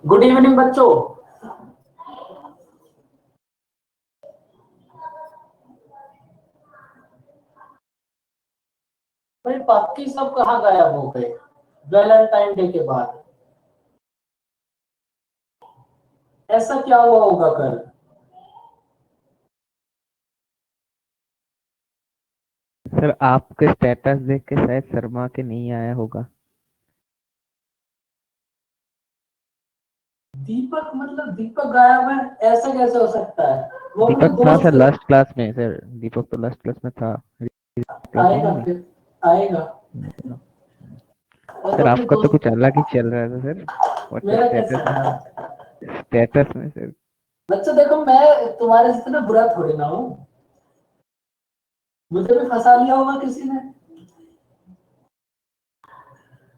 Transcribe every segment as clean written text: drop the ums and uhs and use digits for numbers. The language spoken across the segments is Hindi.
गुड इवनिंग बच्चों। भाई बाकी सब कहाँ गायब हो गए वैलेंटाइन डे के बाद? ऐसा क्या हुआ होगा कल? सर आपके स्टेटस देख के शायद शर्मा के नहीं आया होगा। दीपक मतलब दीपक गायब है, ऐसा कैसे हो सकता है? वो अपने दीपक था दोस्त सर के लास्ट क्लास में। सर दीपक तो लास्ट क्लास में था। क्लास में आएगा, नहीं। फिर आएगा। वो तो सर अपने आपका तो दोस्त। कुछ अलग ही चल रहा था सर। व्हाट्सएप मेरा कैसे स्टेटस में। है? स्टेटस में सर। बच्चों देखो, मैं तुम्हारे जितना बुरा थोड़ी ना हूँ। मुझे भी फंसा लिया होगा किसी ने।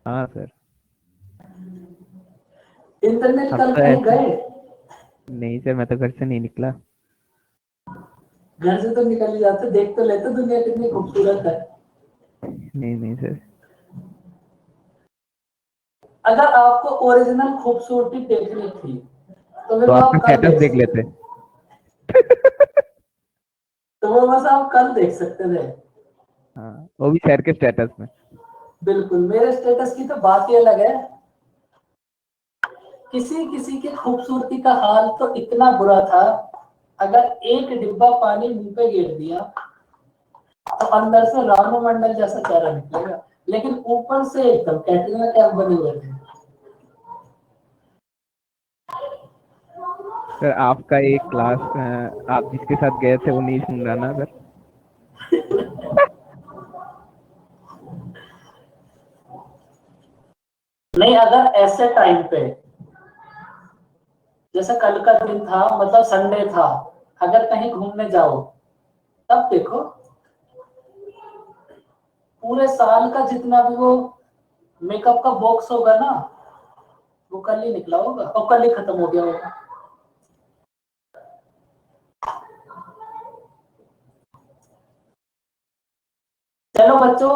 हाँ सर। इंटरनेट अब कल तो कहीं ऐसे गए? नहीं सर, मैं तो घर से नहीं निकला। घर से तो निकल ही जाते, देख तो लेते दुनिया कितनी खूबसूरत है। नहीं नहीं सर। अगर आपको ओरिजिनल खूबसूरती देखनी थी तो फिर तो वो आपका आप कल स्टेटस देख देख सकते लेते। थे। तो वो बस आप कल देख सकते थे। हाँ, वो भी सर के स्टेटस में। बिल्कुल, मेरे स्टेटस की तो बात ही अलग है। किसी किसी की खूबसूरती का हाल तो इतना बुरा था, अगर एक डिब्बा पानी मुंह पे गिर दिया तो अंदर से रानू मंडल जैसा चेहरा निकलेगा, लेकिन ऊपर से एकदम कैटरीना कैफ बने हुए थे। सर आपका एक क्लास आप जिसके साथ गए थे वो नहीं सुन रहा ना सर। नहीं, अगर ऐसे टाइम पे जैसे कल का दिन था, मतलब संडे था, अगर कहीं घूमने जाओ तब देखो, पूरे साल का जितना भी वो मेकअप का बॉक्स होगा ना, वो कल ही निकला होगा और कल ही खत्म हो गया होगा। चलो बच्चों,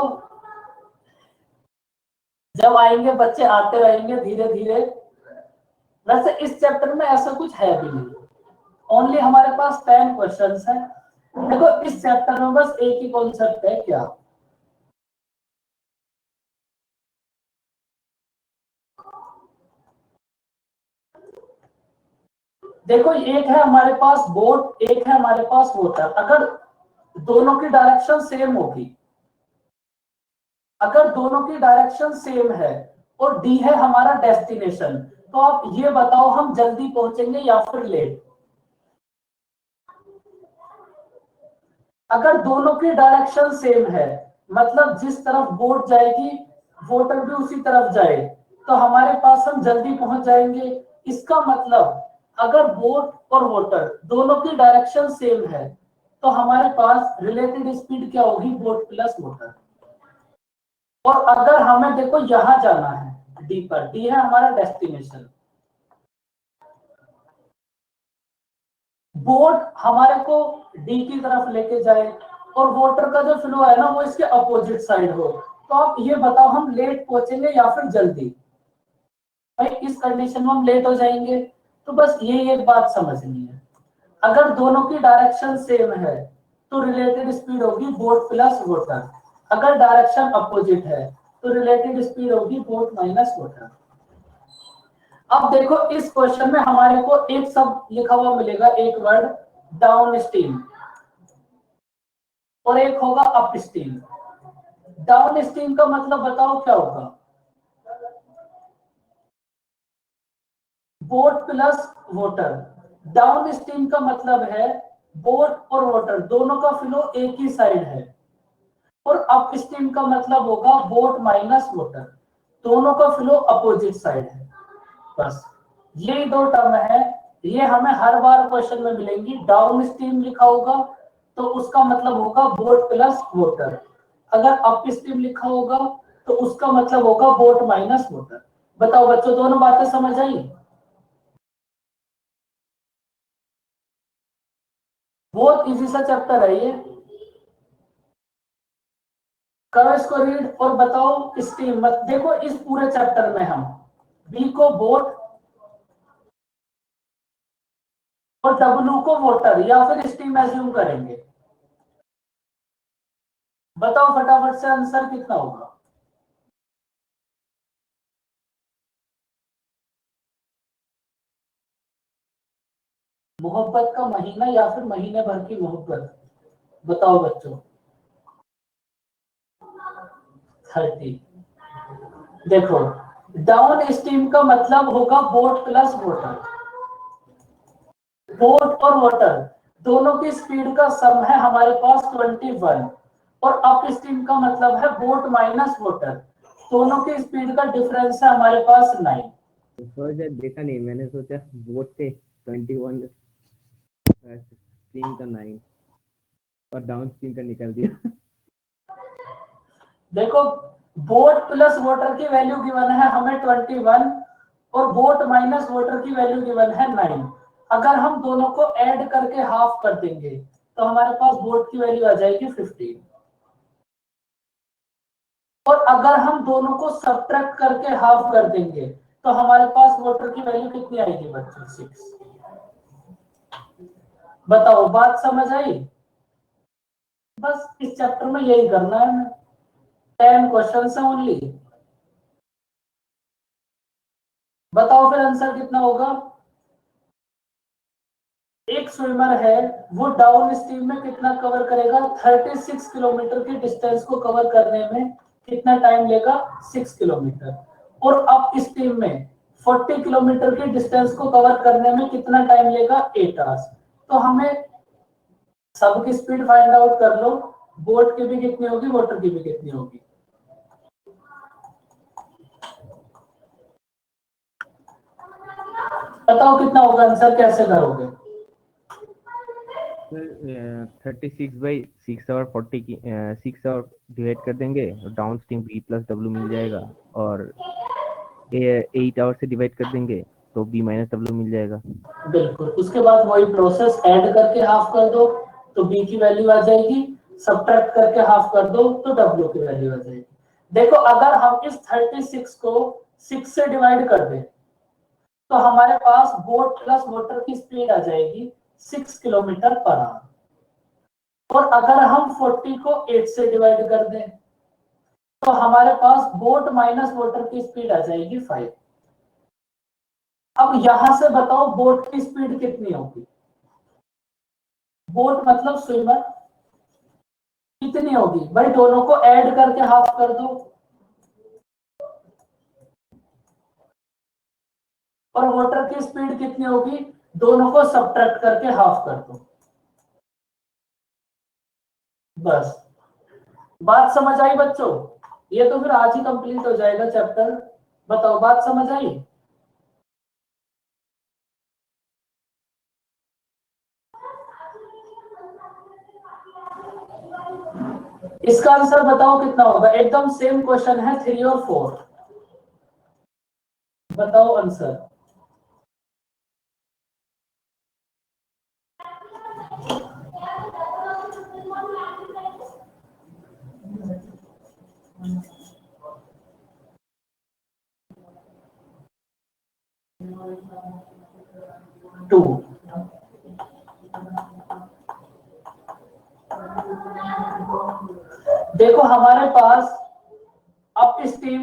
जब आएंगे बच्चे आते रहेंगे धीरे धीरे। वैसे इस चैप्टर में ऐसा कुछ है भी नहीं, ओनली हमारे पास 10 क्वेश्चंस हैं। देखो, इस चैप्टर में बस एक ही कॉन्सेप्ट है, क्या? देखो, एक है हमारे पास बोट, एक है हमारे पास वाटर। अगर दोनों की डायरेक्शन सेम होगी, अगर दोनों की डायरेक्शन सेम है और डी है हमारा डेस्टिनेशन, तो आप ये बताओ हम जल्दी पहुंचेंगे या फिर लेट? अगर दोनों की डायरेक्शन सेम है, मतलब जिस तरफ बोट जाएगी वाटर भी उसी तरफ जाए, तो हमारे पास हम जल्दी पहुंच जाएंगे। इसका मतलब अगर बोट और वाटर दोनों की डायरेक्शन सेम है, तो हमारे पास रिलेटेड स्पीड क्या होगी? Boat plus water. और अगर हमें देखो यहां जाना है, डी पर, डी है हमारा डेस्टिनेशन, बोट हमारे को डी की तरफ लेके जाए और वाटर का जो फ्लो है ना वो इसके अपोजिट साइड हो, तो आप ये बताओ हम लेट पहुंचेंगे या फिर जल्दी? भाई इस कंडीशन में हम लेट हो जाएंगे। तो बस ये एक बात समझनी है, अगर दोनों की डायरेक्शन सेम है तो रिलेटेड स्पीड होगी बोट प्लस वाटर। अगर डायरेक्शन अपोजिट है तो रिलेटेड स्पीड होगी बोट माइनस वाटर। अब देखो, इस क्वेश्चन में हमारे को एक शब्द लिखा हुआ मिलेगा, एक वर्ड, डाउन स्ट्रीम, और एक होगा अप स्ट्रीम। डाउन स्ट्रीम का मतलब बताओ क्या होगा? Boat plus water. Down stream का मतलब है बोट और वाटर दोनों का फ्लो एक ही साइड है, और अप स्ट्रीम का मतलब होगा बोट माइनस वाटर, दोनों का फ्लो अपोजिट साइड है। बस ये दो टर्म है, ये हमें हर बार क्वेश्चन में मिलेंगी। डाउन स्ट्रीम लिखा होगा तो उसका मतलब होगा बोट प्लस वाटर, अगर अप स्ट्रीम लिखा होगा तो उसका मतलब होगा बोट माइनस वाटर। बताओ बच्चों, दोनों बातें समझ आई? बहुत इजी सा चैप्टर है ये। करो इसको रीड और बताओ स्टीम मत देखो इस पूरे चैप्टर में हम बी को बोट और डब्ल्यू को वाटर या फिर स्टीम एज्यूम करेंगे। बताओ फटाफट से आंसर कितना होगा। मोहब्बत का महीना या फिर महीने भर की मोहब्बत, बताओ बच्चों। 30। देखो डाउन स्ट्रीम का मतलब होगा बोट प्लस वाटर। बोट और वाटर दोनों की स्पीड का सम है हमारे पास 21 और अप स्ट्रीम का मतलब है बोट माइनस वाटर, दोनों की स्पीड का डिफरेंस है हमारे पास 9। सर देखा नहीं, मैंने सोचा बोट से 21 स्ट्रीम का 9 और डाउन स्ट्रीम का निकल दिया। देखो बोट प्लस वाटर की वैल्यू गिवन है हमें 21 और बोट माइनस वाटर की वैल्यू गिवन है 9। अगर हम दोनों को ऐड करके हाफ कर देंगे तो हमारे पास बोट की वैल्यू आ जाएगी 15 और अगर हम दोनों को सब्ट्रैक्ट करके हाफ कर देंगे तो हमारे पास वाटर की वैल्यू कितनी आएगी बच्चों 6। बताओ बात समझ आई। बस इस चैप्टर में यही करना है, 10 क्वेश्चन है ओनली। बताओ फिर आंसर कितना होगा। एक स्विमर है वो डाउन स्ट्रीम में कितना कवर करेगा, 36 किलोमीटर की डिस्टेंस को कवर करने में कितना टाइम लेगा, 6 किलोमीटर। और अप स्ट्रीम में 40 किलोमीटर की डिस्टेंस को कवर करने में कितना टाइम लेगा, 8 आवर्स। तो हमें सबकी स्पीड फाइंड आउट कर लो, बोट की भी कितनी होगी, वाटर की भी कितनी होगी। बताओ कितना होगा आंसर, कैसे करोगे। सर 36/6 और 40 की 6 और डिवाइड कर देंगे, downstream B plus W मिल जाएगा, और 8 आवर से डिवाइड कर देंगे तो बी माइनस डब्ल्यू मिल जाएगा। बिल्कुल, उसके बाद वही प्रोसेस, ऐड करके हाफ कर दो तो बी की वैल्यू आ जाएगी, सब्ट्रैक्ट करके हाफ कर दो तो डब्ल्यू की वैल्यू आ जाएगी। देखो अगर हम इस 36 को 6 से डिवाइड कर दें तो हमारे पास बोट प्लस वाटर की स्पीड आ जाएगी 6 किलोमीटर पर आवर। और अगर हम 40 को 8 से डिवाइड कर दें तो हमारे पास बोट माइनस वाटर की स्पीड आ जाएगी 5। अब यहां से बताओ बोट की स्पीड कितनी होगी। बोट मतलब स्विमर, कितनी होगी भाई, दोनों को ऐड करके हाफ कर दो। और वाटर की स्पीड कितनी होगी, दोनों को सब्ट्रैक्ट करके हाफ कर दो। बस बात समझ आई बच्चों, ये तो फिर आज ही कंप्लीट हो जाएगा चैप्टर। बताओ बात समझ आई। इसका आंसर बताओ कितना होगा, एकदम सेम क्वेश्चन है 3 और 4। बताओ आंसर। टू। देखो हमारे पास अप स्ट्रीम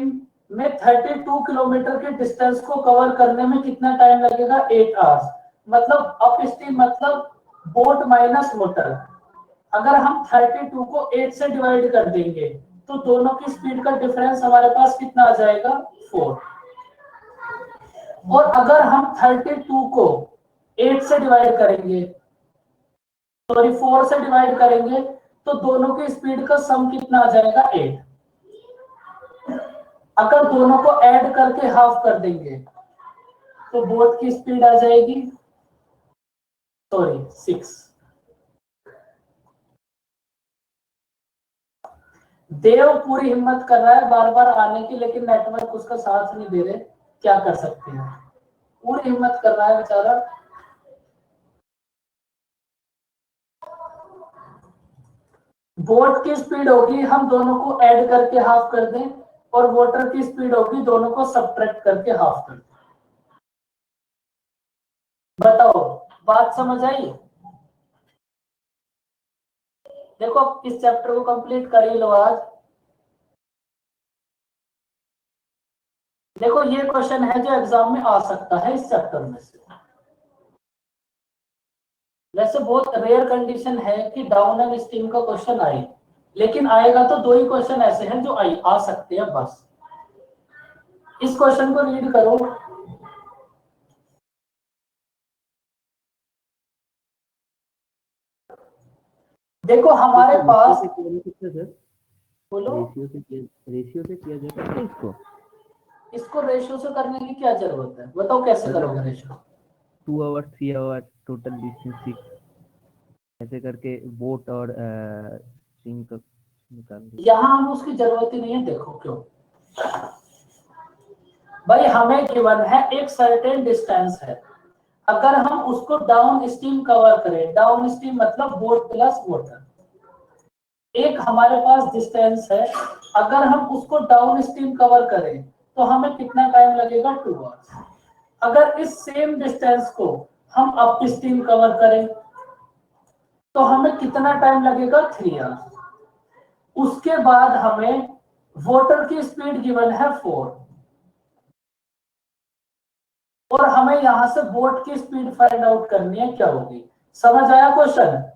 में 32 किलोमीटर के डिस्टेंस को कवर करने में कितना टाइम लगेगा, 8 आवर्स। मतलब अप स्ट्रीम मतलब बोट माइनस मोटर। अगर हम 32 को 8 से डिवाइड कर देंगे तो दोनों की स्पीड का डिफरेंस हमारे पास कितना आ जाएगा, 4। और अगर हम 32 को 8 से डिवाइड करेंगे, सॉरी 4 से डिवाइड करेंगे तो दोनों की स्पीड का सम कितना आ जाएगा, 8। अगर दोनों को ऐड करके हाफ कर देंगे तो बोट की स्पीड आ जाएगी, सॉरी 6। देव पूरी हिम्मत कर रहा है बार बार आने की, लेकिन नेटवर्क उसका साथ नहीं दे रहे, क्या कर सकते हैं। पूरी हिम्मत कर रहा है बेचारा। बोट की स्पीड होगी, हम दोनों को ऐड करके हाफ कर दें, और वाटर की स्पीड होगी, दोनों को सब्ट्रैक्ट करके हाफ कर दें। बताओ, बात समझ आई? देखो इस चैप्टर को कंप्लीट कर ही लो आज। देखो ये क्वेश्चन है जो एग्जाम में आ सकता है इस चैप्टर में से। वैसे बहुत रेयर कंडीशन है कि डाउन एंड स्टीम का क्वेश्चन आए, लेकिन आएगा तो दो ही क्वेश्चन ऐसे हैं जो आ सकते हैं बस। इस क्वेश्चन को रीड करो। देखो हमारे पास, बोलो। रेशियो से किया जा सकता है इसको। इसको रेशियो से करने की क्या जरूरत है, बताओ कैसे करोगे ratio? 2 hour 3 hour total distance 6 ऐसे करके बोट और स्ट्रिंग का निकाल दो। यहाँ हम उसकी जरूरत ही नहीं है। देखो क्यों भाई, हमें गिवन है एक सर्टेन डिस्टेंस है, अगर हम उसको डाउन स्ट्रीम कवर करें, डाउन स्ट्रीम मतलब बोट प्लस वाटर, एक हमारे पास डिस्टेंस है, अगर हम उसको डाउन स्ट्रीम कवर करें तो हमें कितना टाइम लगेगा? 2 आवर्स। अगर इस सेम डिस्टेंस को हम अप स्ट्रीम कवर करें तो हमें कितना टाइम लगेगा? 3 आवर्स। उसके बाद हमें वाटर की स्पीड गिवन है 4, और हमें यहां से बोट की स्पीड फाइंड आउट करनी है, क्या होगी? समझ आया क्वेश्चन?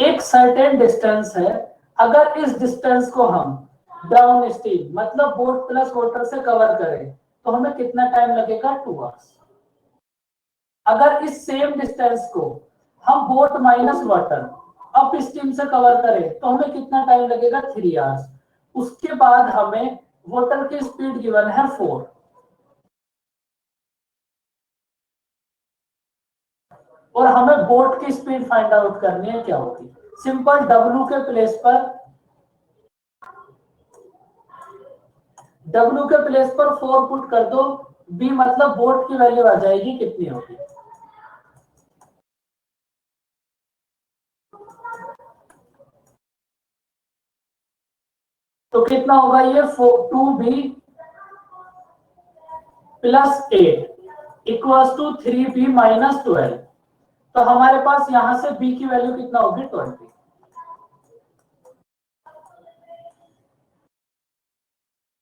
एक सर्टेन डिस्टेंस है, अगर इस डिस्टेंस को हम डाउन स्ट्रीम मतलब बोट प्लस वाटर से कवर करें तो हमें कितना टाइम लगेगा? 2 आवर्स। अगर इस सेम डिस्टेंस को हम boat minus water up stream से कवर करें तो हमें कितना टाइम लगेगा? 3 आवर्स। उसके बाद हमें वाटर की स्पीड गिवन है 4, और हमें बोट की स्पीड फाइंड आउट करनी है, क्या होगी? सिंपल, W के प्लेस पर W के प्लेस पर 4 पुट कर दो, B मतलब बोट की वैल्यू आ जाएगी, कितनी होगी? तो कितना होगा ये? 2B plus 8 equals to 3B minus 12। तो हमारे पास यहां से B की वैल्यू कितना होगी? 20।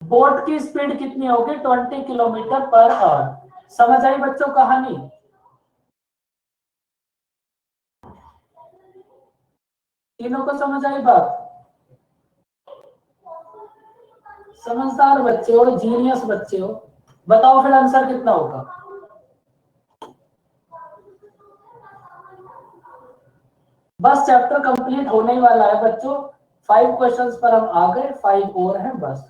बोट की स्पीड कितनी होगी? 20 किलोमीटर पर आवर। समझ आई बच्चों कहानी? तीनों को समझ आई बात? समझदार बच्चे हो, जीनियस बच्चे हो। बताओ फिर आंसर कितना होगा? बस चैप्टर कंप्लीट होने ही वाला है बच्चों। 5 क्वेश्चंस पर हम आ गए, 5 और हैं बस।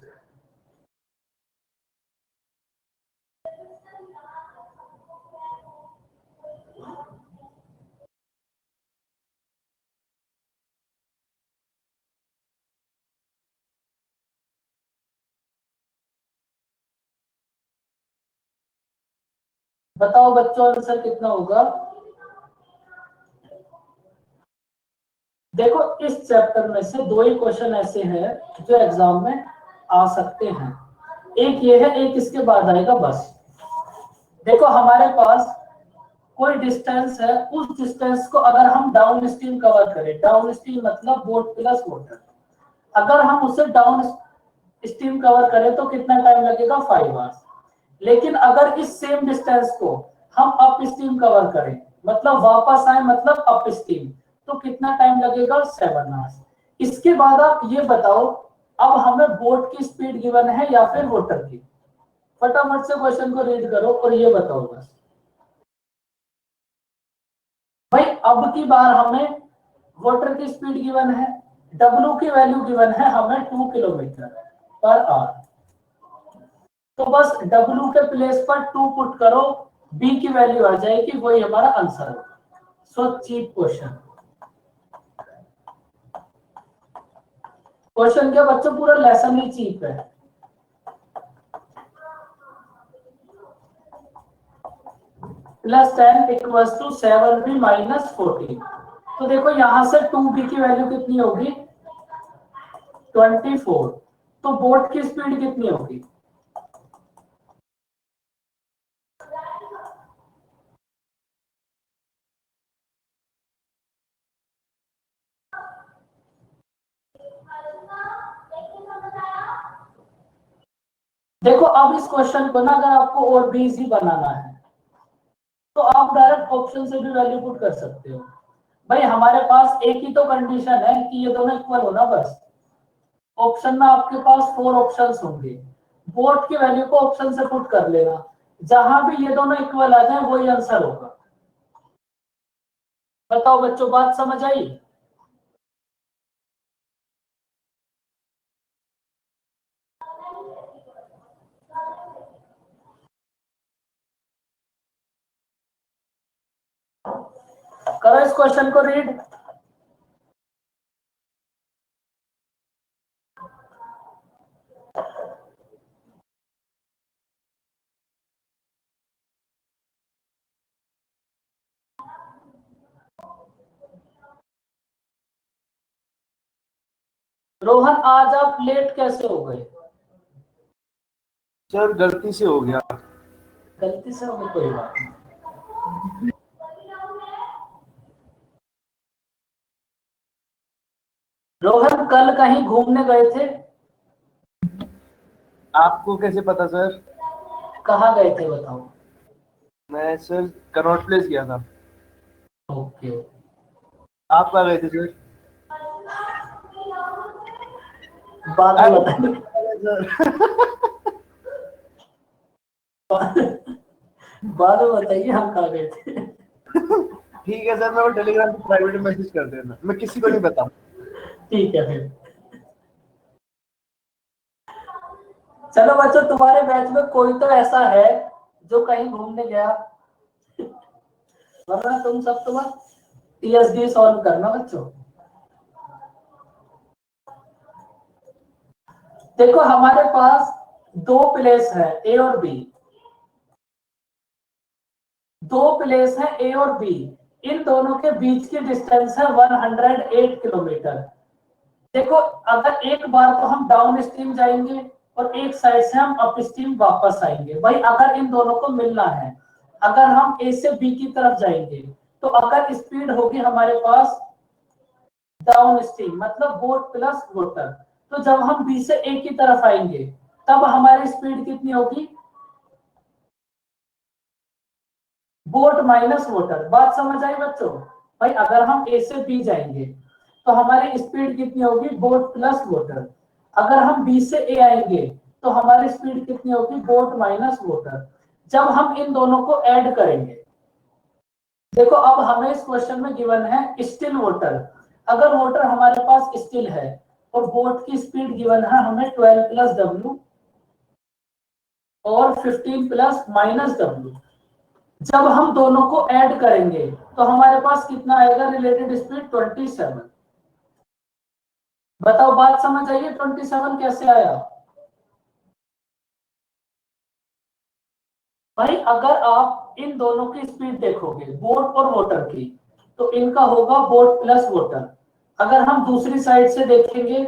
बताओ बच्चों आंसर कितना होगा? देखो इस चैप्टर में से दो ही क्वेश्चन ऐसे हैं जो एग्जाम में आ सकते हैं, एक ये है, एक इसके बाद आएगा बस। देखो हमारे पास कोई डिस्टेंस है, उस डिस्टेंस को अगर हम डाउन स्ट्रीम कवर करें, डाउन स्ट्रीम मतलब बोट प्लस वाटर, अगर हम उसे डाउन स्ट्रीम कवर करें तो कितना टाइम लगेगा? 5 आवर्स। लेकिन अगर इस सेम डिस्टेंस को हम अप स्ट्रीम कवर करें, मतलब वापस आए मतलब अप स्ट्रीम, तो कितना टाइम लगेगा? 7 आवर्स। इसके बाद आप ये बताओ, अब हमें बोट की स्पीड गिवन है या फिर वाटर की? फटाफट से क्वेश्चन को रीड करो और ये बताओ बस। भाई अब की बार हमें वाटर की स्पीड गिवन है, W की वैल्यू गिवन है हमें 2 किलोमीटर पर आवर। तो बस W के प्लेस पर 2 पुट करो, B की वैल्यू आ जाएगी, वही हमारा आंसर होगा। So cheap question. क्वेश्चन क्या बच्चों, पूरा लेसन ही चीप है। Plus 10 equals to 7b minus 14। तो देखो यहां से 2b की वैल्यू कितनी होगी 24। तो बोट की स्पीड कितनी होगी देखो अब इस क्वेश्चन को ना अगर आपको और भी इजी बनाना है तो आप डायरेक्ट ऑप्शन से भी वैल्यू पुट कर सकते हो। भाई हमारे पास एक ही तो कंडीशन है कि ये दोनों इक्वल हो ना बस। ऑप्शन में आपके पास 4 ऑप्शंस होंगे, बोट की वैल्यू को ऑप्शन से पुट कर लेना, जहां भी ये दोनों इक्वल आ जाए वही आंसर होगा। बताओ बच्चों बात समझ आई। करो इस क्वेश्चन को रीड। रोहन आज आप लेट कैसे हो गए। सर गलती से हो गया। गलती से हो गई कोई बात नहीं। रोहन कल कहीं घूमने गए थे। आपको कैसे पता सर? कहाँ गए थे बताओ। मैं सर कनॉट प्लेस गया था। ओके आप कहाँ गए थे सर? बाद में अरे बताइए। सर बाद में बताइए हम कहाँ गए थे। ठीक है सर, मैं वो टेलीग्राम पे प्राइवेट मैसेज कर देना, मैं किसी को नहीं बताऊँ। ठीक है फिर। चलो बच्चों तुम्हारे बैच में कोई तो ऐसा है जो कहीं घूमने गया, वरना तुम सब तो बस टीएसडी सॉल्व करना बच्चों। देखो हमारे पास दो प्लेस है ए और बी, दो प्लेस है ए और बी, इन दोनों के बीच की डिस्टेंस है 108 किलोमीटर। देखो अगर एक बार तो हम डाउन स्ट्रीम जाएंगे और एक साइड से हम अप स्ट्रीम वापस आएंगे। भाई अगर इन दोनों को मिलना है, अगर हम ए से बी की तरफ जाएंगे तो अगर स्पीड होगी हमारे पास डाउन स्ट्रीम मतलब बोट प्लस वोटर, तो जब हम बी से ए की तरफ आएंगे तब हमारी स्पीड कितनी होगी बोट माइनस वोटर। बात समझ आई बच्चों। भाई अगर हम ए से बी जाएंगे तो हमारी स्पीड कितनी होगी बोट प्लस वोटर, अगर हम बी से ए आएंगे तो हमारी स्पीड कितनी होगी बोट माइनस वोटर। जब हम इन दोनों को ऐड करेंगे, देखो अब हमें इस क्वेश्चन में गिवन है स्टिल वोटर, अगर वोटर हमारे पास स्टिल है और बोट की स्पीड गिवन है हमें 12 प्लस डब्ल्यू और 15 प्लस माइनस डब्ल्यू, जब हम दोनों को ऐड करेंगे तो हमारे पास कितना आएगा रिलेटेड स्पीड 27। बताओ बात समझ आइए 27 कैसे आया। भाई अगर आप इन दोनों की स्पीड देखोगे बोट और वोटर की तो इनका होगा बोट प्लस वोटर, अगर हम दूसरी साइड से देखेंगे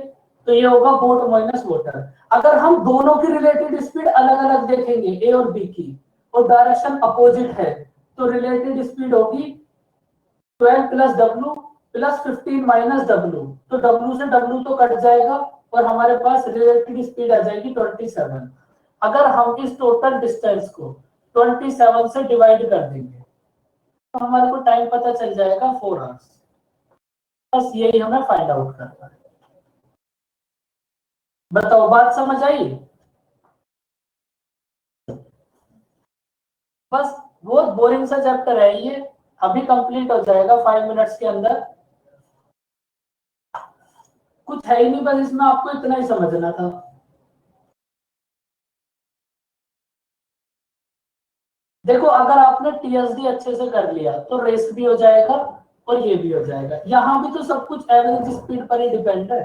तो ये होगा बोट माइनस वोटर। अगर हम दोनों की रिलेटेड स्पीड अलग अलग देखेंगे ए और बी की और डायरेक्शन अपोजिट है तो रिलेटेड स्पीड होगी 12 plus W plus 15 minus W, तो डब्ल्यू से डब्ल्यू तो कट जाएगा और हमारे पास रिलेटेड स्पीड आ जाएगी 27। अगर हम इस टोटल डिस्टेंस को 27 से डिवाइड कर देंगे तो हमारे को टाइम पता चल जाएगा 4 आवर्स। बस यही हमें फाइंड आउट करना है। बताओ बात समझ आई। बस बहुत बोरिंग सा चैप्टर है ये, अभी कंप्लीट हो जाएगा 5 मिनट्स के अंदर। कुछ है ही नहीं, बस इसमें आपको इतना ही समझना था। देखो अगर आपने टीएसडी अच्छे से कर लिया तो रेस भी हो जाएगा और ये भी हो जाएगा। यहां भी तो सब कुछ एवरेज स्पीड पर ही डिपेंड है।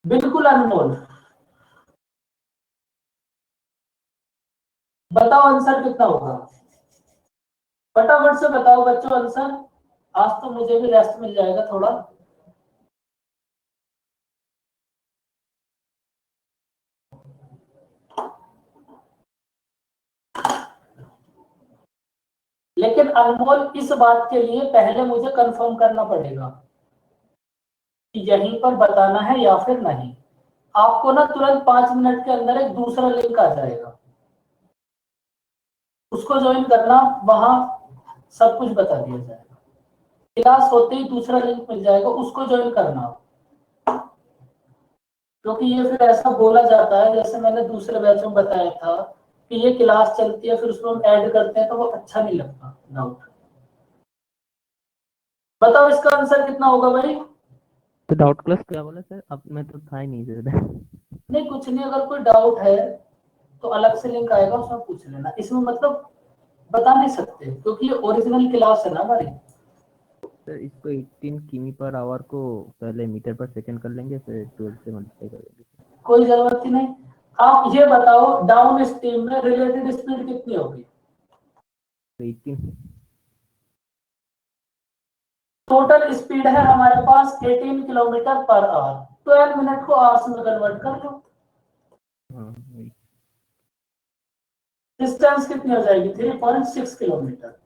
बिल्कुल अनमोल। बताओ आंसर कितना होगा, फटाफट से बताओ बच्चों आंसर। आज तो मुझे भी रेस्ट मिल जाएगा थोड़ा। लेकिन अनमोल इस बात के लिए पहले मुझे कंफर्म करना पड़ेगा कि यहीं पर बताना है या फिर नहीं। आपको ना तुरंत 5 मिनट के अंदर एक दूसरा लिंक आ जाएगा, उसको ज्वाइन करना, वहां सब कुछ बता दिया जाएगा। क्लास होते ही दूसरा लिंक मिल जाएगा, उसको ज्वाइन करना। क्योंकि ये फिर ऐसा बोला जाता है, जैसे मैंने दूसरे बैच में बताया था कि ये क्लास चलती है फिर उसको हम ऐड करते हैं, तो वो अच्छा नहीं लगता। डाउट बताओ इसका आंसर कितना होगा भाई। तो डाउट क्लास क्या बोला सर? अब मैं तो था ही नहीं सर। नहीं कुछ नहीं, अगर कोई डाउट है तो अलग से लिंक आएगा, उसमें पूछ लेना। इसमें मतलब बता नहीं सकते क्योंकि ये ओरिजिनल क्लास है ना हमारी। सर इसको 18 किमी पर आवर को पहले मीटर पर सेकंड कर लेंगे, फिर 12 से मल्टीप्लाई कर देंगे। कोई जरूरत ही नहीं। आप ये बताओ डाउन स्ट्रीम में रिलेटेड स्पीड कितनी होगी। तो 18। टोटल स्पीड है हमारे पास 18 किलोमीटर पर आवर। 12 मिनट को आवर्स में कन्वर्ट कर दो। हाँ वही। डिस्टेंस कितनी हो जाएगी 3.6 किलोमीटर।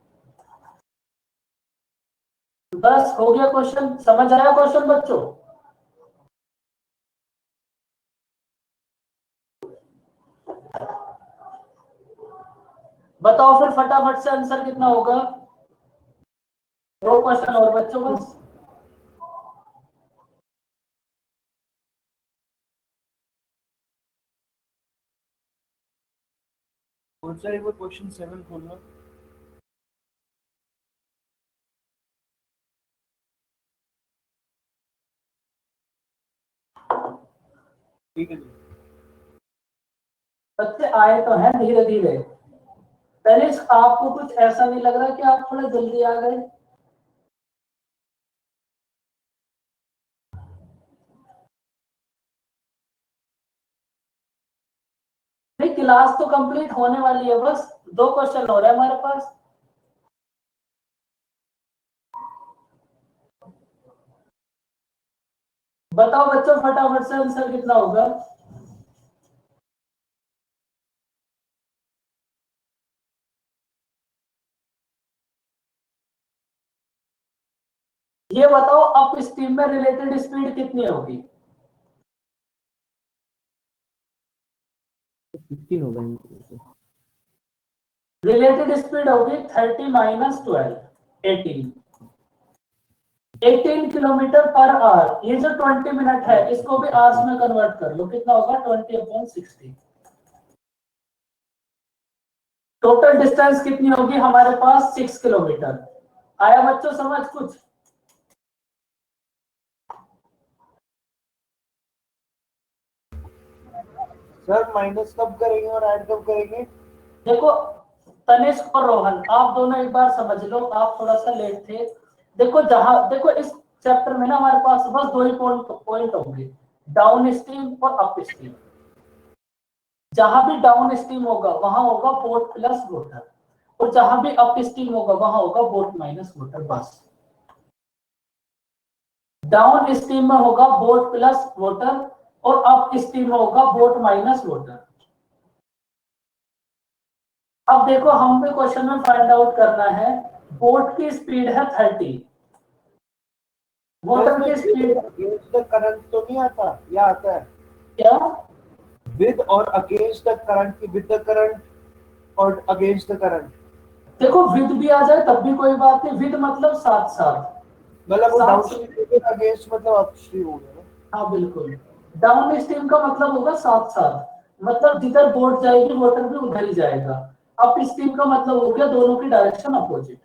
बस हो गया क्वेश्चन, समझ आया क्वेश्चन बच्चों। बताओ फिर फटाफट से आंसर कितना होगा। 2 क्वेश्चन और बच्चों बस। कौन सा एक बार क्वेश्चन 7 खोलना। ठीक है जी। बच्चे आए तो हैं धीरे धीरे। पहले आपको कुछ ऐसा नहीं लग रहा कि आप थोड़ा जल्दी आ गए। नहीं क्लास तो कंप्लीट होने वाली है, बस 2 क्वेश्चन हो रहे हैं हमारे पास। बताओ बच्चों फटाफट से आंसर कितना होगा। ये बताओ अप स्ट्रीम में रिलेटेड स्पीड कितनी होगी। 16 होगा इनके। रिलेटेड स्पीड होगी 30 माइनस 12 18। 18 kilometre per hour. ये जो 20 मिनट है इसको भी आवर्स में कन्वर्ट कर लो, कितना होगा 20/60। टोटल डिस्टेंस कितनी होगी हमारे पास 6 किलोमीटर। आया बच्चों समझ कुछ। सर माइनस कब करेंगे और ऐड कब करेंगे? देखो तनिष्क और रोहन आप दोनों एक बार समझ लो, आप थोड़ा सा लेट थे। देखो जहां देखो इस चैप्टर में ना हमारे पास बस 2 ही पॉइंट होंगे, डाउन स्ट्रीम और अप स्ट्रीम। जहां भी डाउन स्ट्रीम होगा वहां होगा बोट प्लस वोटर, और जहां भी अप स्ट्रीम होगा वहां होगा बोट माइनस वोटर। बस डाउन स्ट्रीम में होगा बोट प्लस वोटर और अप स्ट्रीम में होगा बोट माइनस वोटर। अब देखो हम पे क्वेश्चन में फाइंड आउट करना है, बोट की स्पीड है 30, वोटर की स्पीड अगेंस्ट द करंट तो नहीं आता, या आता है? क्या। विद और अगेंस्ट द करंट की, विद द करंट और अगेंस्ट द करंट। देखो विद भी आ जाए तब भी कोई बात नहीं, विद मतलब साथ साथ। मतलब वो साथ डाउनस्ट्रीम अगेंस्ट मतलब अपस्ट्रीम हो गया ना। हाँ बिल्कुल। डाउन स्ट्रीम का मतलब होगा साथ साथ, मतलब जिधर बोट जाएगी वाटर भी उधर ही जाएगा। अप स्ट्रीम का मतलब हो गया दोनों की डायरेक्शन अपोजिट।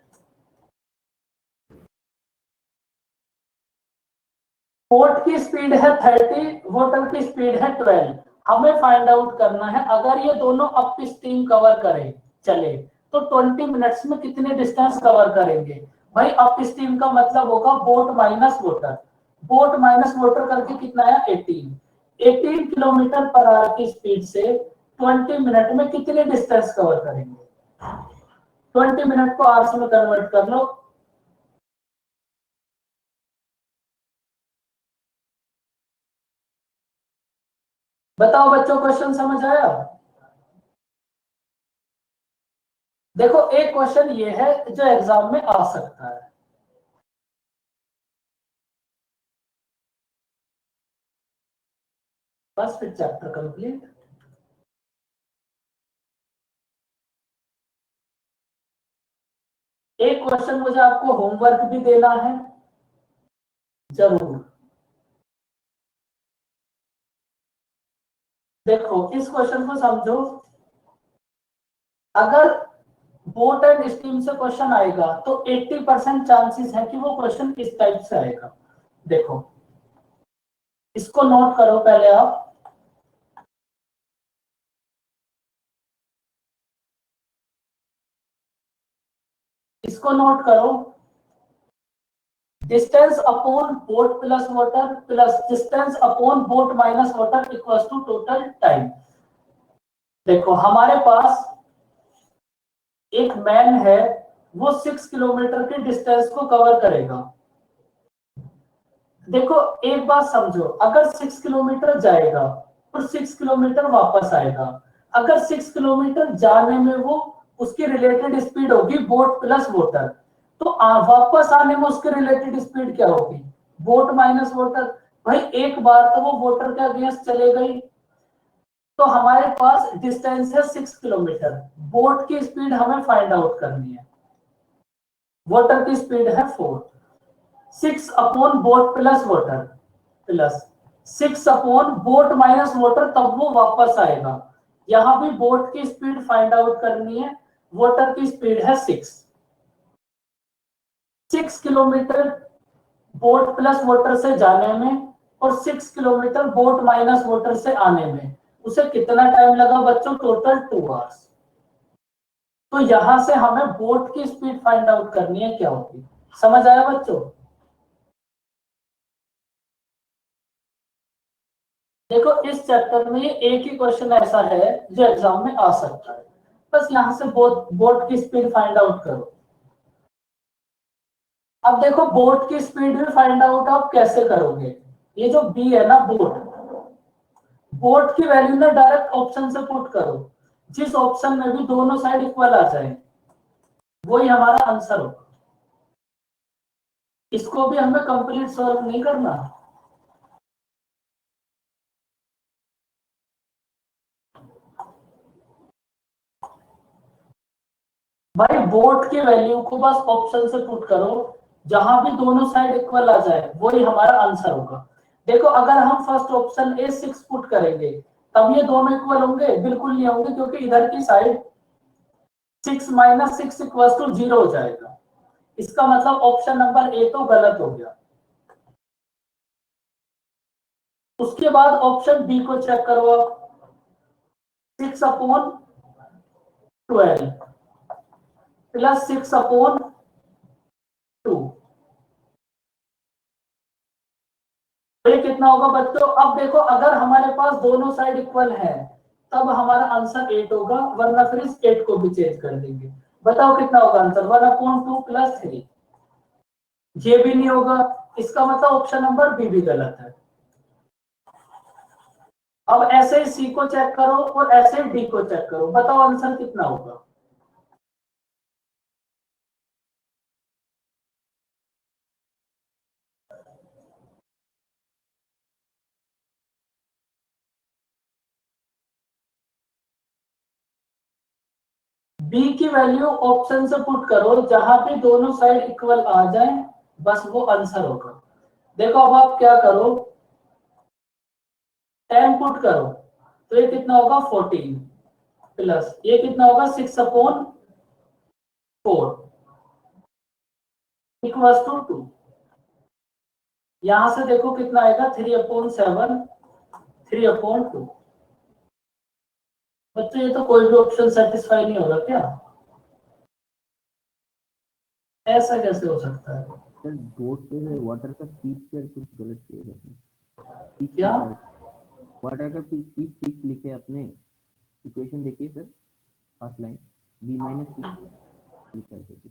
बोट की स्पीड है 30, वाटर की स्पीड है 12। हमें फाइंड आउट करना है अगर ये दोनों अप स्ट्रीम कवर करें चले तो 20 मिनट्स में कितने डिस्टेंस कवर करेंगे। भाई अप स्ट्रीम का मतलब होगा boat minus water, boat minus water करके कितना आया 18। 18 किलोमीटर पर आवर की स्पीड से 20 मिनट में कितनी डिस्टेंस कवर करेंगे? 20 मिनट को आवर्स में कन्वर्ट कर लो। बताओ बच्चों, क्वेश्चन समझ आया? देखो एक क्वेश्चन ये है जो एग्जाम में आ सकता है। बस फिर चैप्टर कंप्लीट। एक क्वेश्चन मुझे आपको होमवर्क भी देना है जरूर। देखो इस क्वेश्चन को समझो। अगर बोट एंड स्टीम से क्वेश्चन आएगा तो 80% चांसेस है कि वो क्वेश्चन इस टाइप से आएगा। देखो इसको नोट करो पहले आप। इसको नोट करो। Distance upon boat plus water plus distance upon boat minus water equals to total time. देखो हमारे पास एक मैन है, वो 6 किलोमीटर के डिस्टेंस को कवर करेगा। देखो एक बात समझो, अगर 6 किलोमीटर जाएगा और 6 किलोमीटर वापस आएगा, अगर 6 किलोमीटर जाने में वो उसकी रिलेटेड स्पीड होगी बोट प्लस वाटर, तो वापस आने में उसकी रिलेटेड स्पीड क्या होगी? Boat minus water. भाई एक बार तो वो वाटर के अगेंस्ट चले गई, तो हमारे पास डिस्टेंस है 6 किलोमीटर। बोट की स्पीड हमें फाइंड आउट करनी है, वाटर की स्पीड है 4। 6 upon boat plus water plus 6 upon boat minus water, तब वो वापस आएगा। यहां भी बोट की स्पीड फाइंड आउट करनी है, वाटर की स्पीड है 6। 6 किलोमीटर बोट प्लस वाटर से जाने में और 6 किलोमीटर बोट माइनस वाटर से आने में उसे कितना टाइम लगा बच्चों? Total 2 hours. तो यहां से हमें बोट की स्पीड फाइंड आउट करनी है, क्या होगी? समझ आया बच्चों? देखो इस चैप्टर में एक ही क्वेश्चन ऐसा है जो एग्जाम में आ सकता है। बस यहां से बोट की स्पीड फाइंड आउट करो। अब देखो बोट की स्पीड भी फाइंड आउट आप कैसे करोगे? ये जो बी है ना बोट, बोट की वैल्यू ना डायरेक्ट ऑप्शन से पुट करो। जिस ऑप्शन में भी दोनों साइड इक्वल आ जाए वही हमारा आंसर होगा। इसको भी हमें कंप्लीट सॉल्व नहीं करना। भाई बोट की वैल्यू को बस ऑप्शन से पुट करो, जहां भी दोनों साइड इक्वल आ जाए वही हमारा आंसर होगा। देखो अगर हम फर्स्ट ऑप्शन ए 6 पुट करेंगे तब ये दोनों इक्वल होंगे? बिल्कुल नहीं होंगे, क्योंकि इधर की साइड 6 माइनस 6 इक्वल टू 0 हो जाएगा। इसका मतलब ऑप्शन नंबर ए तो गलत हो गया। उसके बाद ऑप्शन बी को चेक करो आप। 6 अपॉन 12 प्लस 6 अपॉन 2, तो ये कितना होगा बच्चों? अब देखो अगर हमारे पास दोनों साइड इक्वल है तब हमारा आंसर 8 होगा, वरना फिर इस 8 को भी चेंज कर देंगे। बताओ कितना होगा आंसर? 1/2 प्लस 3। ये भी नहीं होगा, इसका मतलब ऑप्शन नंबर बी भी गलत है। अब ऐसे ही सी को चेक करो और ऐसे ही डी को चेक करो, बताओ आंसर कितना होगा? बी की वैल्यू ऑप्शन से पुट करो, जहां पे दोनों साइड इक्वल आ जाए बस वो आंसर होगा। देखो अब आप क्या करो, 10 पुट करो तो ये कितना होगा? 14 प्लस ये कितना होगा? 6 अपॉन 4 इक्वल्स टू 2। यहां से देखो कितना आएगा? 3/7, 3/2। बच्चों ये तो कोई भी ऑप्शन सेटिस्फाई नहीं होगा क्या? ऐसा कैसे हो सकता है? सर बोट पे वाटर का पीक पर कुछ गलत किया है। क्या? वाटर का पीक पीक लिखे आपने, इक्वेशन देखिए sir, first line b minus लिखा है सर।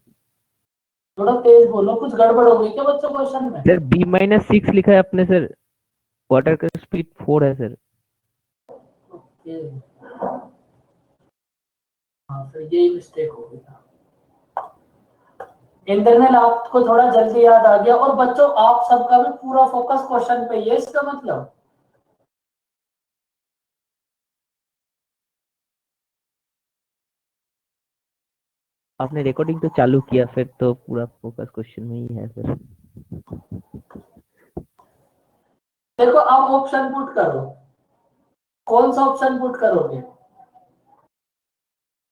थोड़ा तेज बोलो, कुछ गड़बड़ हो गई क्या बच्चों क्वेश्चन में? सर b माइनस 6 लिखा है आपने सर, वाटर का स्पीड 4 है सर। ओके, हाँ फिर यही मिस्टेक हो गई था। इंटरनल आपको थोड़ा जल्दी याद आ गया, और बच्चों आप सबका भी पूरा फोकस क्वेश्चन पे ही है, इसका मतलब आपने रिकॉर्डिंग तो चालू किया, फिर तो पूरा फोकस क्वेश्चन में ही है सर। देखो आप ऑप्शन पुट करो, कौन सा ऑप्शन पुट करोगे?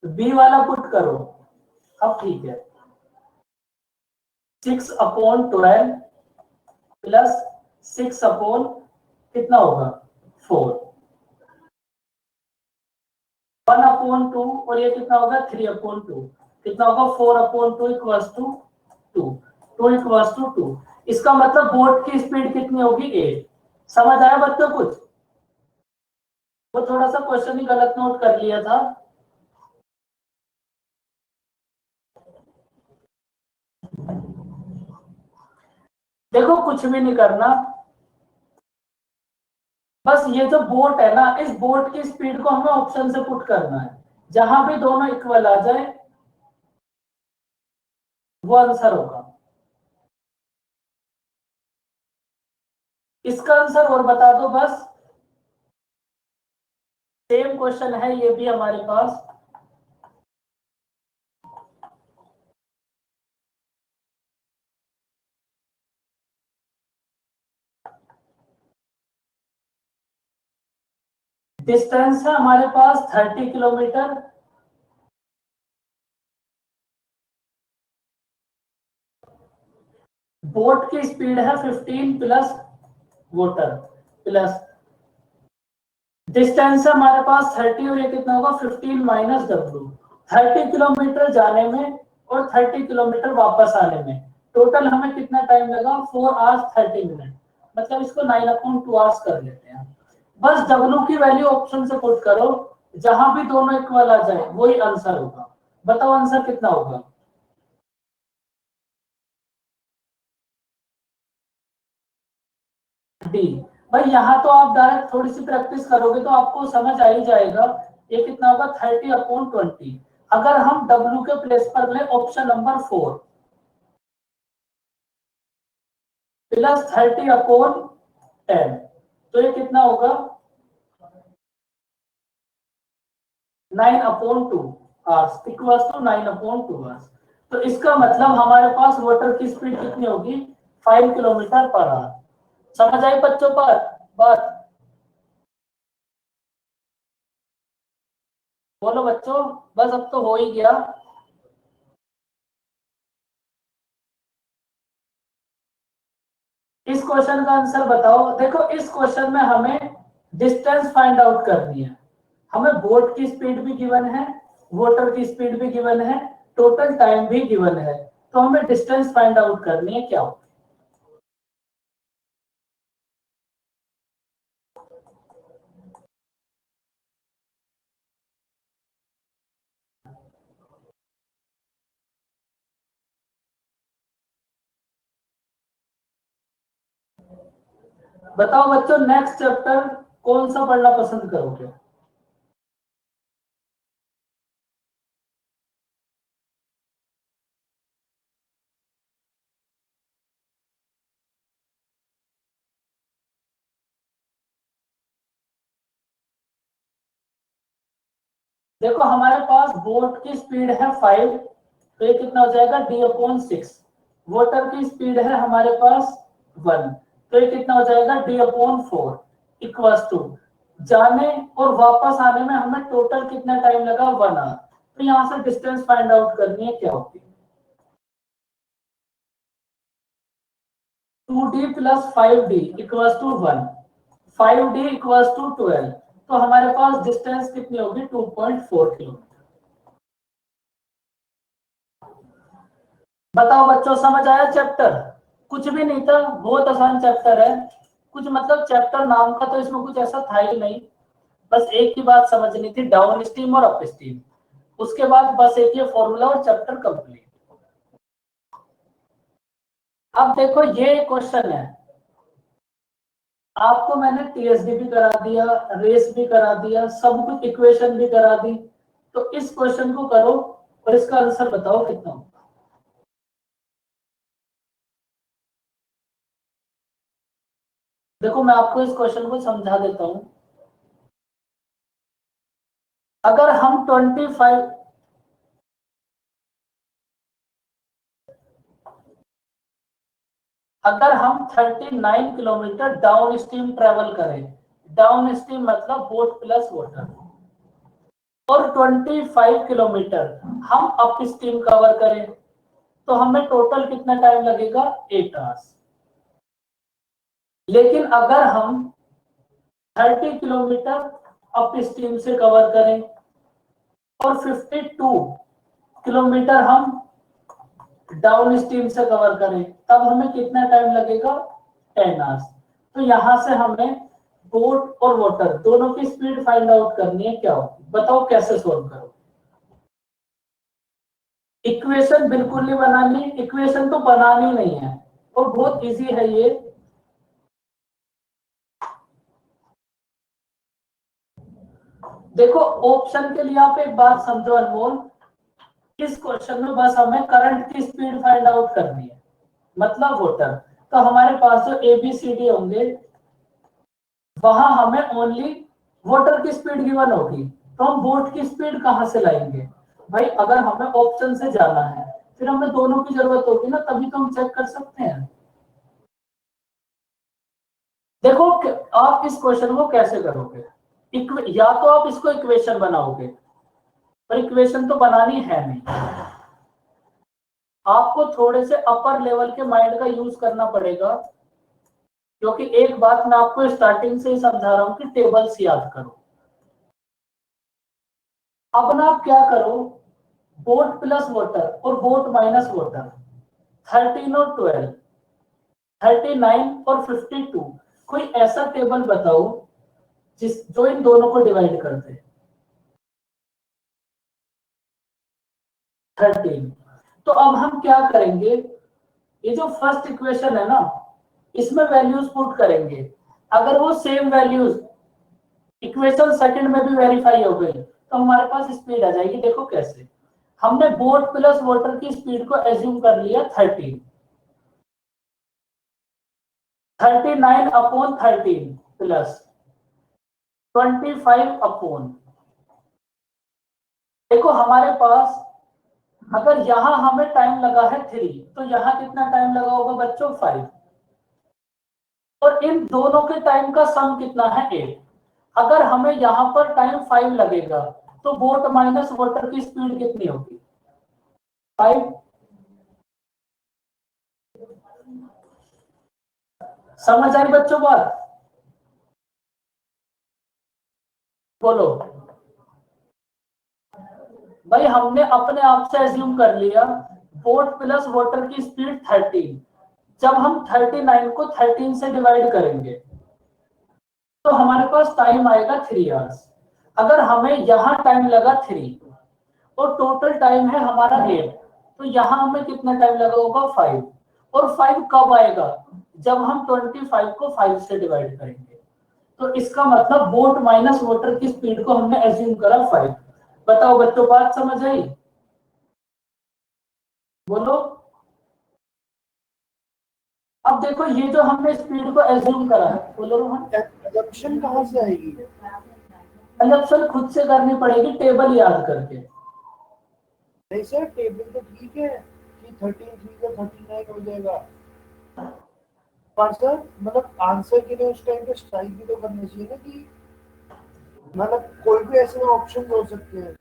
बी वाला पुट करो। अब ठीक है, 6/12 प्लस 6 कितना होगा 4, 1/2 और ये कितना होगा 3/2, कितना होगा 4/2 इक्वल्स टू 2 इसका मतलब बोट की स्पीड कितनी होगी 8। समझ आया बच्चों कुछ? वो थोड़ा सा क्वेश्चन ही गलत नोट कर लिया था। देखो कुछ भी नहीं करना, बस ये जो बोट है ना, इस बोट की स्पीड को हमें ऑप्शन से पुट करना है, जहां भी दोनों इक्वल आ जाए वो आंसर होगा। इसका आंसर और बता दो बस, सेम क्वेश्चन है ये भी हमारे पास। डिस्टेंस है हमारे पास 30 किलोमीटर, बोट की स्पीड है 15 प्लस वाटर प्लस डिस्टेंस है हमारे पास 30, और ये कितना होगा 15 माइनस W। 30 किलोमीटर जाने में और 30 किलोमीटर वापस आने में टोटल हमें कितना टाइम लगा 4 आवर्स 30 मिनट, मतलब इसको 9/2 आवर्स कर लेते हैं। बस W की वैल्यू ऑप्शन से पुट करो, जहां भी दोनों इक्वल आ जाए वही आंसर होगा। बताओ आंसर कितना होगा? डी। भाई यहाँ तो आप डायरेक्ट थोड़ी सी प्रैक्टिस करोगे तो आपको समझ आ ही जाएगा। ये कितना होगा 30/20। अगर हम W के प्लेस पर ले ऑप्शन नंबर 4 प्लस 30/10, तो ये कितना होगा 9/2 आवर्स इक्वल्स टू 9/2 आवर्स। तो इसका मतलब हमारे पास वाटर की स्पीड कितनी होगी 5 किलोमीटर पर आवर। समझ आई बच्चों पर बात? बोलो बच्चों, बस अब तो हो ही गया। इस क्वेश्चन का आंसर बताओ। देखो इस क्वेश्चन में हमें डिस्टेंस फाइंड आउट करनी है, हमें बोट की स्पीड भी गिवन है, वाटर की स्पीड भी गिवन है, टोटल टाइम भी गिवन है, तो हमें डिस्टेंस फाइंड आउट करनी है। क्या हो? बताओ बच्चों, नेक्स्ट चैप्टर कौन सा पढ़ना पसंद करोगे? देखो हमारे पास बोट की स्पीड है 5, तो ये कितना हो जाएगा D/6। वाटर की स्पीड है हमारे पास 1, तो ये कितना हो जाएगा D/4 इक्वल्स टू जाने और वापस आने में हमें टोटल कितना टाइम लगा 1 आवर। तो यहां से डिस्टेंस फाइंड आउट करनी है। क्या होगी 2D plus 5D equals to 1, 5D equals to 12, तो हमारे पास डिस्टेंस कितनी होगी 2.4 किलोमीटर। बताओ बच्चों, समझ आया चैप्टर? कुछ भी नहीं था, बहुत आसान चैप्टर है। कुछ मतलब चैप्टर नाम का तो इसमें कुछ ऐसा था ही नहीं। बस एक ही बात समझनी थी, डाउन स्ट्रीम और अप स्ट्रीम। उसके बाद बस एक ये फॉर्मूला और चैप्टर कंप्लीट। अब देखो ये क्वेश्चन है, आपको मैंने टीएसडी भी करा दिया, रेस भी करा दिया, सब कुछ इक्वेशन भी करा दी। तो इस क्वेश्चन को करो और इसका आंसर बताओ कितना होगा। देखो मैं आपको इस क्वेश्चन को समझा देता हूं। अगर हम 25 अगर हम 39 किलोमीटर डाउन स्ट्रीम ट्रेवल करें, डाउन स्ट्रीम मतलब बोट प्लस वाटर, और 25 किलोमीटर हम अप स्ट्रीम कवर करें, तो हमें टोटल कितना टाइम लगेगा? 8 आवर्स। लेकिन अगर हम 30 किलोमीटर अप स्ट्रीम से कवर करें और 52 किलोमीटर हम डाउन स्ट्रीम से कवर करें, तब हमें कितना टाइम लगेगा? 10 आवर्स। तो यहां से हमें बोट और वाटर दोनों की स्पीड फाइंड आउट करनी है, क्या होगी बताओ, कैसे सोल्व करो? इक्वेशन बिल्कुल नहीं बनानी, इक्वेशन तो बनानी नहीं है और बहुत इजी है ये। देखो ऑप्शन के लिए आप एक बात समझो अनमोल, इस क्वेश्चन में बस हमें करंट की स्पीड फाइंड आउट करनी है, मतलब वाटर। तो हमारे पास जो एबीसीडी होंगे वहां हमें ओनली वाटर की स्पीड गिवन होगी, तो हम बोट की स्पीड कहां से लाएंगे भाई? अगर हमें ऑप्शन से जाना है फिर हमें दोनों की जरूरत होगी ना, तभी तो हम चेक कर सकते हैं। देखो आप इस क्वेश्चन को कैसे करोगे, या तो आप इसको इक्वेशन बनाओगे, पर इक्वेशन तो बनानी है नहीं, आपको थोड़े से अपर लेवल के माइंड का यूज करना पड़ेगा। क्योंकि एक बात मैं आपको स्टार्टिंग से ही समझा रहा हूं कि टेबल्स याद करो। अब ना आप क्या करो, बोट प्लस वाटर और बोट माइनस वाटर, 13 और 12, 39 और 52, कोई ऐसा टेबल बताओ जो इन दोनों को डिवाइड कर दे। 13। तो अब हम क्या करेंगे, ये जो फर्स्ट इक्वेशन है ना, इसमें वैल्यूज पुट करेंगे। अगर वो सेम वैल्यूज इक्वेशन सेकंड में भी वेरीफाई हो गई तो हमारे पास स्पीड आ जाएगी। देखो कैसे, हमने बोट प्लस वाटर की स्पीड को एज्यूम कर लिया 13, 39 अपॉन 13 प्लस 25 अपॉन, देखो हमारे पास अगर यहां हमें टाइम लगा है 3, तो यहां कितना टाइम लगा होगा बच्चों? 5। और इन दोनों के टाइम का सम कितना है? 8। अगर हमें यहां पर टाइम 5 लगेगा तो बोट माइनस वाटर की स्पीड कितनी होगी? 5। समझ आई बच्चों बात? बोलो भाई, हमने अपने आप से एज्यूम कर लिया बोट प्लस वाटर की स्पीड 13। जब हम 39 को 13 से डिवाइड करेंगे तो हमारे पास टाइम आएगा 3 आवर्स। अगर हमें यहाँ टाइम लगा 3 और टोटल टाइम है हमारा 8, तो यहाँ हमें कितना टाइम लगा होगा? 5। और 5 कब आएगा? जब हम 25 को 5 से डिवाइड करेंगे। तो इसका मतलब बोट माइनस वाटर की स्पीड को हमने एज्यूम करा 5। बताओ बच्चों बात समझ आई? बोलो। अब देखो ये जो हमने स्पीड को एज्यूम करा है, बोलो रोहन, assumption कहाँ से आएगी? assumption खुद से करनी पड़ेगी टेबल याद करके। नहीं सर, टेबल तो ठीक है कि 13 3 का 39 हो जाएगा, पर सर मतलब आंसर के लिए उस टाइम पे स्ट्राइक भी तो करना चाहिए ना, कि मतलब कोई भी ऐसे ऑप्शन हो सकते हैं।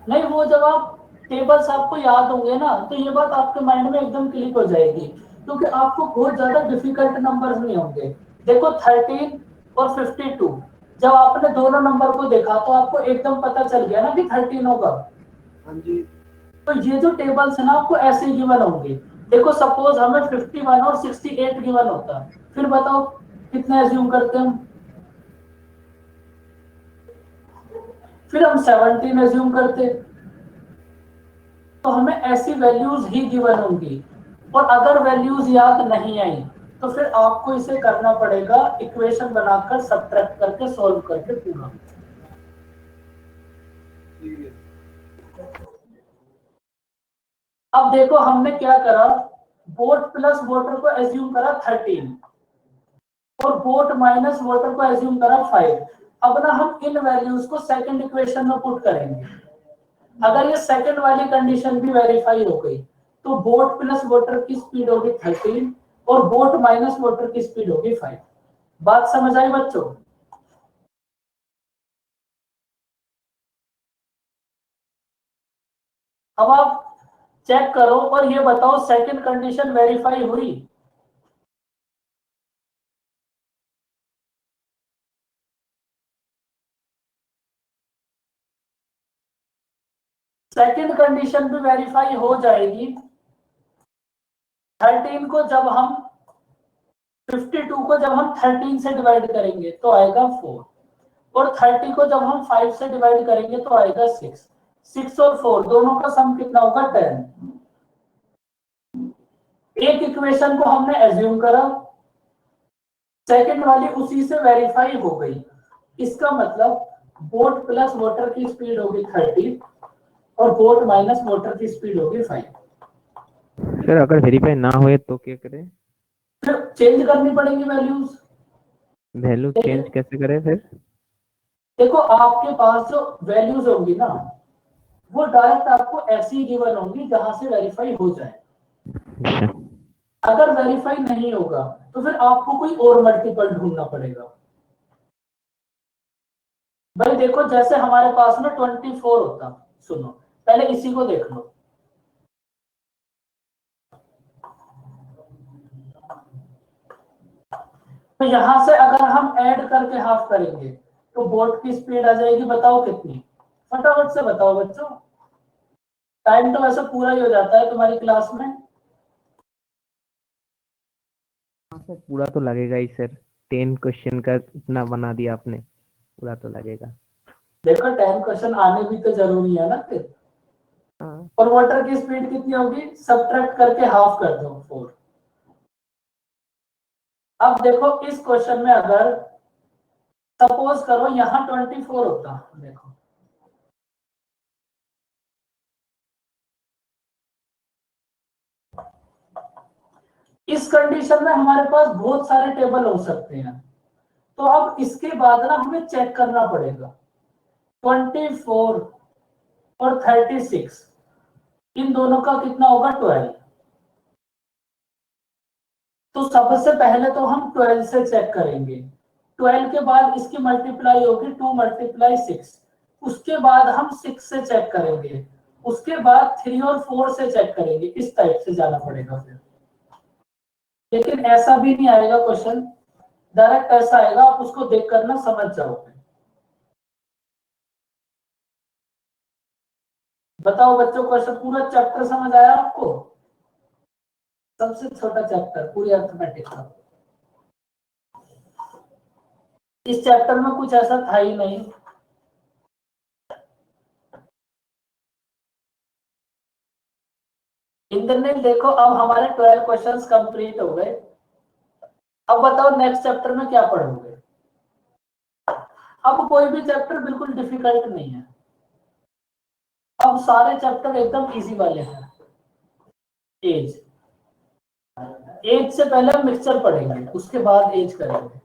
नहीं, वो जब आप टेबल्स आपको याद होंगे ना, तो ये बात आपके माइंड में एकदम क्लिक हो जाएगी, क्योंकि आपको बहुत ज्यादा डिफिकल्ट नंबर्स नहीं होंगे। देखो 13 और 52, जब आपने दोनों नंबर को देखा तो आपको एकदम पता चल गया ना कि 13 होगा। हाँ जी। तो ये जो टेबल्स है ना आपको ऐसे ही गिवन होंगे। देखो सपोज हमें 51 और 68 गिवन होता, फिर बताओ कितना एज्यूम करते हम? फिर हम 17 एज्यूम करते, तो हमें ऐसी वैल्यूज ही गिवन होंगी। और अगर वैल्यूज याद नहीं आई तो फिर आपको इसे करना पड़ेगा, इक्वेशन बनाकर सब्ट्रैक्ट करके सॉल्व करके पूरा। अब देखो हमने क्या करा, बोट प्लस वोटर को एज्यूम करा 13 और बोट माइनस वोटर को एज्यूम करा 5। अब ना हम इन वैल्यूज को सेकंड इक्वेशन में पुट करेंगे। अगर ये सेकंड वाली कंडीशन भी वेरीफाई हो गई तो बोट प्लस वोटर की स्पीड होगी 13 और बोट माइनस वोटर की स्पीड होगी 5। बात समझ आई बच्चों? अब आप चेक करो और ये बताओ सेकंड कंडीशन वेरीफाई हुई? सेकंड कंडीशन भी वेरीफाई हो जाएगी। 13 को जब हम 52 को जब हम 13 से डिवाइड करेंगे तो आएगा 4 और 30 को जब हम 5 से डिवाइड करेंगे तो आएगा 6। 6 और 4 दोनों का सम कितना होगा? 10। एक इक्वेशन को हमने एज्यूम करा, सेकंड वाली उसी से वेरीफाई हो गई। इसका मतलब बोट प्लस वाटर की स्पीड होगी 30 और बोट माइनस वाटर की स्पीड होगी 5। सर अगर वेरीफाई ना हुए तो क्या करें? फिर चेंज करनी पड़ेगी वैल्यूज। वैल्यू चेंज कैसे करें फिर? देखो आपके पास जो वैल्यूज होंगी ना वो डायरेक्ट आपको ऐसी गिवन होंगी जहां से वेरीफाई हो जाए। अच्छा, अगर वेरीफाई नहीं होगा तो फिर आपको कोई और मल्टीपल ढूंढना पड़ेगा। भाई देखो जैसे हमारे पास में 24 होता, सुनो पहले इसी को देख लो। तो यहां से अगर हम ऐड करके हाफ करेंगे तो बोट की स्पीड आ जाएगी, बताओ कितनी? फटाफट से बताओ बच्चों, टाइम तो वैसे पूरा ही हो जाता है तुम्हारी क्लास में। हाँ सर पूरा तो लगेगा ही सर, 10 क्वेश्चन का इतना बना दिया आपने, पूरा तो लगेगा। देखो 10 क्वेश्चन आने भी तो जरूरी है ना फिर। हाँ और वाटर की स्पीड कितनी होगी? सब्ट्रैक्ट करके हाफ कर दो 4। अब देखो इस क्वेश्चन में अगर सपोज करो यहां 24 होता, देखो इस कंडीशन में हमारे पास बहुत सारे टेबल हो सकते हैं। तो अब इसके बाद ना हमें चेक करना पड़ेगा 24 और 36 इन दोनों का कितना होगा? 12। तो सबसे पहले तो हम 12 से चेक करेंगे। 12 के बाद इसकी मल्टीप्लाई होगी 2 मल्टीप्लाई 6। उसके बाद हम 6 से चेक करेंगे, उसके बाद 3 और 4 से चेक करेंगे। इस टाइप से जाना पड़ेगा फिर। लेकिन ऐसा भी नहीं आएगा क्वेश्चन, डायरेक्ट ऐसा आएगा, आप उसको देख कर ना समझ जाओगे। बताओ बच्चों क्वेश्चन पूरा चैप्टर समझ आया आपको? सबसे छोटा चैप्टर पूरी अर्थमेटिक का। इस चैप्टर में कुछ ऐसा था ही नहीं। इंद्रनील देखो अब हमारे 12 क्वेश्चंस कंप्लीट हो गए। अब बताओ नेक्स्ट चैप्टर में क्या पढ़ोगे? अब कोई भी चैप्टर बिल्कुल डिफिकल्ट नहीं है, अब सारे चैप्टर एकदम इजी वाले हैं। एज एज से पहले हम मिक्सचर पढ़ेंगे, उसके बाद एज करेंगे।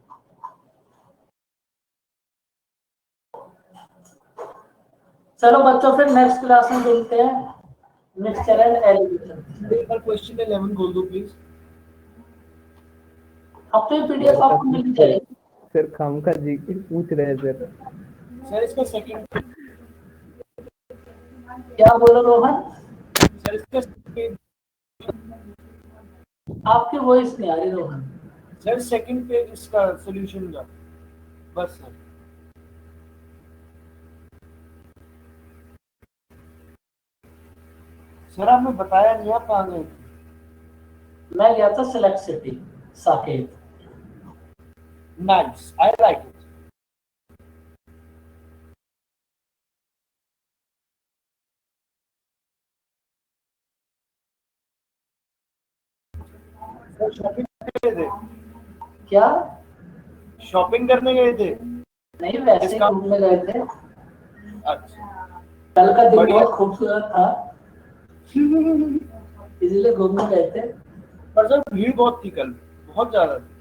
चलो बच्चों फिर नेक्स्ट क्लास में मिलते हैं, मिक्सचर एंड एलिगेशन। एक बार क्वेश्चन 11 खोल दो प्लीज। अब तो ये पीडीएफ आपको मिल जाएगी। सर खामखा जी पूछ रहे हैं सर। सर इसका सेकंड, क्या बोलो रोहन? सर इसका सेकंड, आपकी वॉइस नहीं आ रही रोहन। सर सेकंड पेज इसका सॉल्यूशन का बस सर। सर आपने बताया नहीं आप कहाँ गए? मैं गया था select city Saket. Nice, I like it. Sir shopping गए थे, क्या? शॉपिंग करने गए थे। नहीं, वैसे ही इसका- घूमने गए थे। अच्छा कल का दिन बढ़िया। बहुत खूबसूरत था, इसलिए घूमने गए थे। पर सर भीड़ बहुत थी कल, बहुत ज्यादा थी।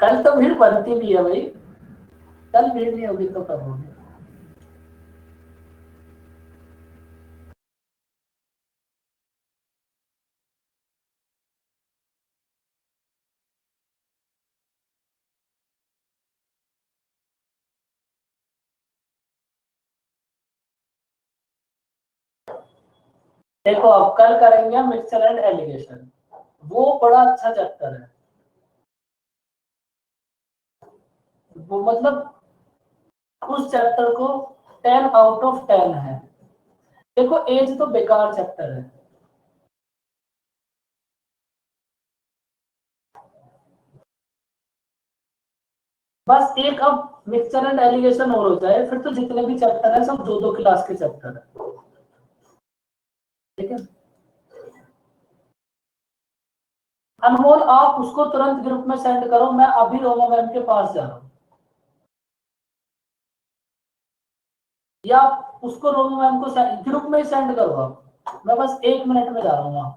कल तो भीड़ बनती भी है भाई, कल भीड़ नहीं होगी तो कब होगी? देखो अब कल करेंगे हम मिक्सचर एंड एलिगेशन, वो बड़ा अच्छा चैप्टर है। वो मतलब उस चैप्टर को 10 आउट ऑफ 10 है। देखो एज तो बेकार चैप्टर है, बस एक अब मिक्सचर एंड एलिगेशन और हो जाए, फिर तो जितने भी चैप्टर है सब 2-2 क्लास के चैप्टर है, ठीक है। अनमोल आप उसको तुरंत ग्रुप में सेंड करो, मैं अभी रोमा मैम के पास जा रहा हूँ, या आप उसको रोमा मैम को ग्रुप में ही सेंड करो आप, मैं बस 1 मिनट में जा रहा हूँ।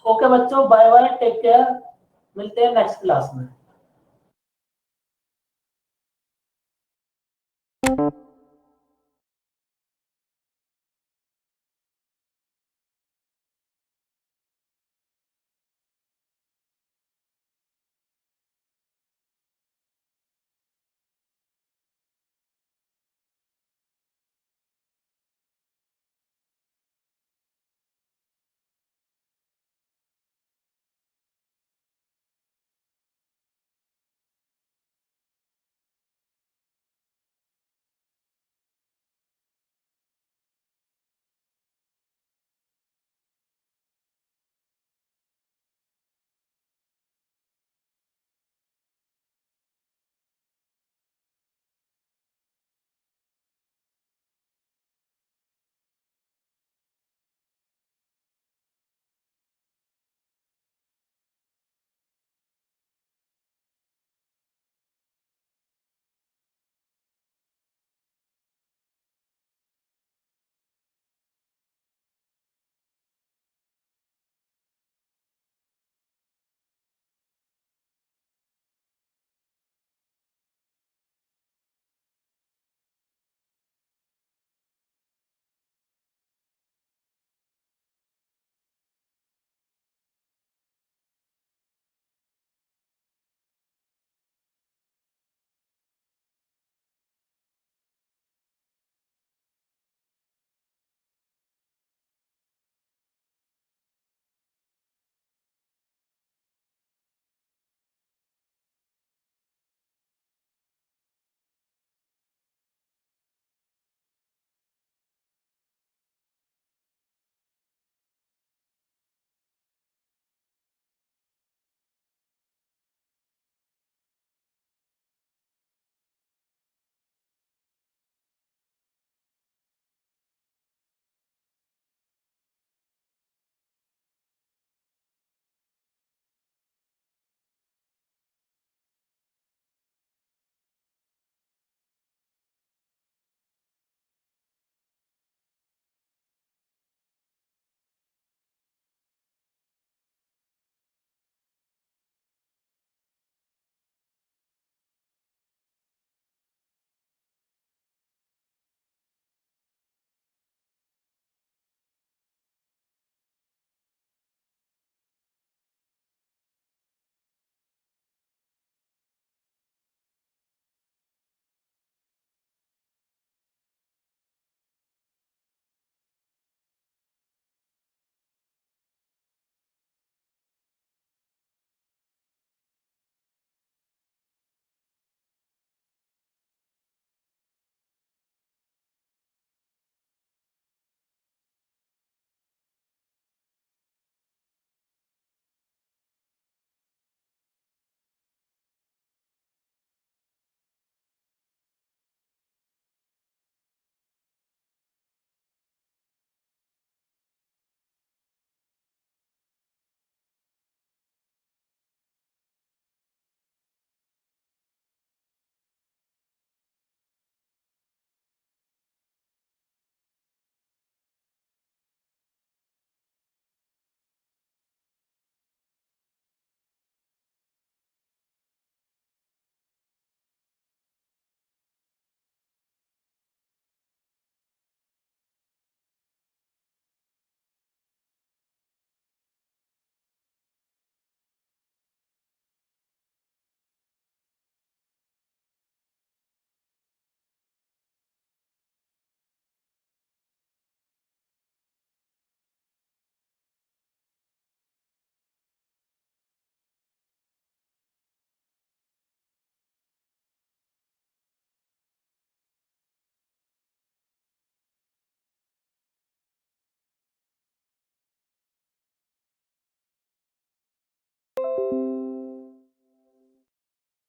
ओके बच्चों, बाय बाय, टेक केयर, मिलते हैं नेक्स्ट क्लास में।